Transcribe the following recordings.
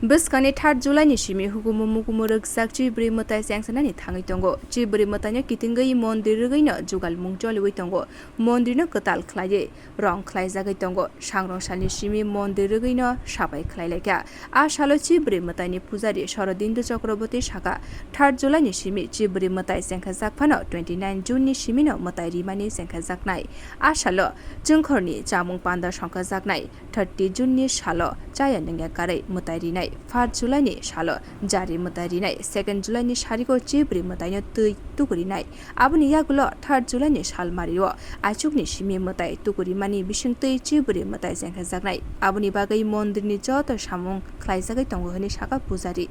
Beskani 3 July ni shimi hukumu mukumu ruksak Chibwri mwtai sangsanani thangai tongo Chibwri mwtaino kitingwi mondir gaino jugal mung choliwi tongo mondir no katal khlaye rong khlai jagai tongo sangrong sani shimi mondir gaino sabai khlai laika a salo Chibwri mwtaini pujari Sharadindu Chakraborty saka 3 July ni shimi Chibwri mwtai sangkha jakphano 29 June ni shimi no mwtai rimani sangkha jaknai a salo jungkhorni samung panda sangkha jaknai 30 June ni salo chaya ningya karai mwtai rinai 4 July ni salo jari mwtai rinai 2 July ni sariko Chibwri mwtaino tui tukuri nai abuni yagulo 3 July ni sal mario achuk ni shimi mwtai tukuri mani bising tui Chibwri mwtai sangkha jaknai abuni bagai mondir ni joto samung khlai jagai tongo hini saka pujari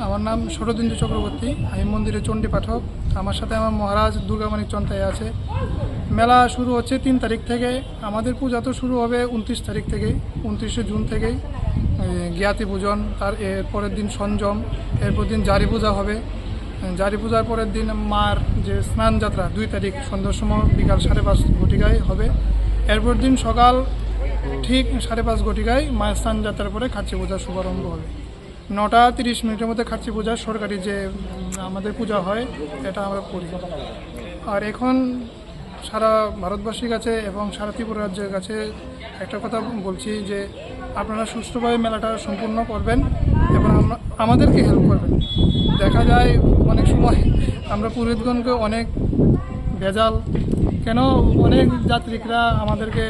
আমার নাম শরদিন্দু চক্রবর্তী আমি মন্দিরে চণ্ডী পাঠক আমার সাথে আমার মহারাজ দুর্গামানিক চন্তায় আছে মেলা শুরু হচ্ছে 3 তারিখ থেকে আমাদের পূজা তো শুরু হবে 29 তারিখ থেকে 29 জুন থেকেই জ্ঞাতি পূজন তার পরের দিন সঞ্জম এরপর দিন জারি পূজা হবে জারি পূজার পরের দিন মার যে স্নান যাত্রা 2 তারিখ সন্ধ্যার সময় বিকাল 5:30 ঘটিকায় হবে এরপর দিন সকাল ঠিক 5:30 ঘটিকায় মায়ের স্নান যাত্রার পরে খাচ্চি পূজা শুভারম্ভ হবে 9:30 মিনিটের মধ্যে খাচ্চি পূজা সরকারি যে আমাদের পূজা হয় এটা আমরা করি আর এখন সারা ভারতবাসীর কাছে এবং সারা ত্রিপুরা রাজ্যের কাছে একটা কথা বলছি যে আপনারা সুষ্ঠুভাবে মেলাটা সম্পূর্ণ করবেন এবং আমাদেরকে হেল্প করবেন দেখা যায় অনেক সময় আমরা পুরোহিতগণকে অনেক ভেজাল কেন অনেক যাত্রীরা আমাদেরকে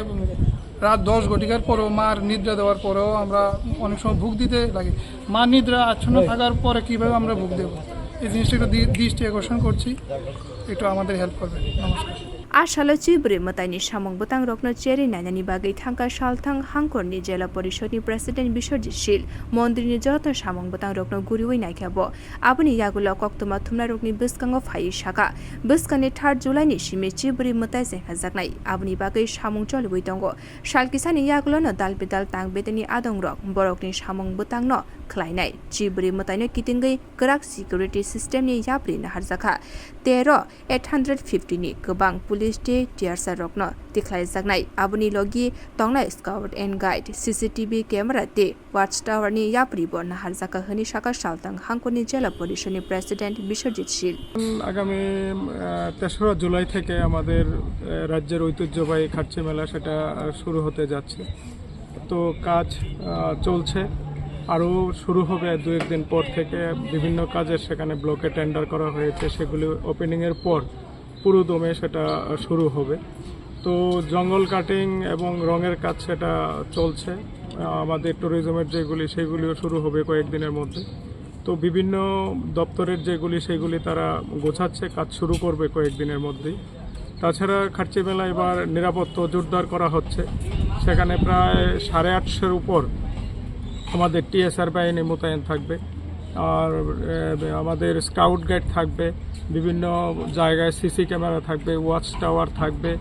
রাত 10 ঘটিকার পরেও মার নিদ্রা দেওয়ার পরেও আমরা অনেক সময় ভোগ দিতে লাগে মা নিদ্রা আচ্ছন্ন থাকার পরে কীভাবে আমরা ভোগ দেবো এই জিনিসটা একটু দৃষ্টি আকর্ষণ করছি একটু আমাদের হেল্প করবেন নমস্কার Asalo Chibwri mwtaini samung butang rokno cheri nainani bagai thangka salthang hangkorni jela porishodni president Biswarjit Shil mondirni joto samung butang rokno guriwi naikhabo aboni yagulo koktoma thumna rokni biskango phai saka biskani 3 July ni shimi Chibwri mwtai sangkha jaknai aboni bagai samung choliwi tongo salkisani yagulo no dalbidal tangbeteni adong rok borokni samung butang no khlainai Chibwri mwtaino kitingwi grak security system ni yapri na harjaka 850 ni gobang पुलिसटे टिआरसा रक्न तिख्लाइ जागनाय आबुनि लगी तंगनाय scout and guide CCTV camera ते watch tower नि यापरि burn हारजाका हनि साका सालतां हांकोनि জেলা পরিষদের president Biswajit শীল আগামী 3রা জুলাই থেকে আমাদের রাজ্যের ঐতিহ্যবাহী খাচ্চি মেলা সেটা শুরু হতে যাচ্ছে তো কাজ চলছে আরও শুরু হবে 2-1 দিন পর থেকে বিভিন্ন কাজের সেখানে ব্লকে টেন্ডার করা হয়েছে সেগুলি ওপেনিংয়ের পর পুরো দমে সেটা শুরু হবে তো জঙ্গল কাটিং এবং রঙের কাজ সেটা চলছে আমাদের ট্যুরিজমের যেগুলি সেগুলিও শুরু হবে কয়েকদিনের মধ্যে তো বিভিন্ন দপ্তরের যেগুলি সেগুলি তারা গোছাচ্ছে কাজ শুরু করবে কয়েকদিনের মধ্যেই তাছাড়া খাচ্চি মেলা এবার নিরাপত্তা জোরদার করা হচ্ছে সেখানে প্রায় 850-এর উপর আমাদের টিএসআর বাহিনী মোতায়েন থাকবে আর আমাদের স্কাউট গাইড থাকবে বিভিন্ন জায়গায় সিসি ক্যামেরা থাকবে ওয়াচ টাওয়ার থাকবে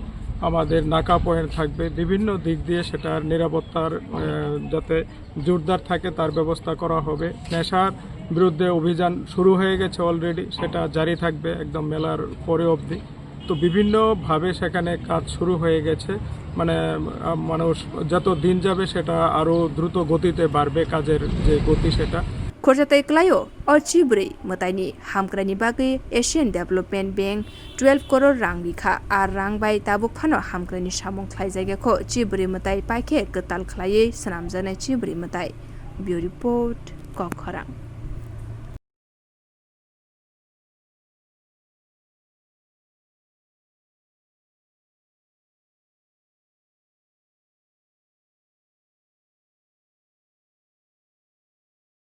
আমাদের নাকা পয়েন্ট থাকবে বিভিন্ন দিক দিয়ে সেটার নিরাপত্তার যাতে জোরদার থাকে তার ব্যবস্থা করা হবে নেশার বিরুদ্ধে অভিযান শুরু হয়ে গেছে অলরেডি সেটা জারি থাকবে একদম মেলার পরে অবধি তো বিভিন্নভাবে সেখানে কাজ শুরু হয়ে গেছে মানে মানুষ যত দিন যাবে সেটা আরও দ্রুত গতিতে বাড়বে কাজের যে গতি সেটা Khorjatai klayo or Chibwri mwtaini hamkrani bagai Asian Development Bank 12 crore rang rikha ar rang bai tabuk phano hamkrani samung khlai jaiga kho Chibwri mwtai paikhe katal khlai sanamjanai Chibwri mwtai Bureau Report Kokharang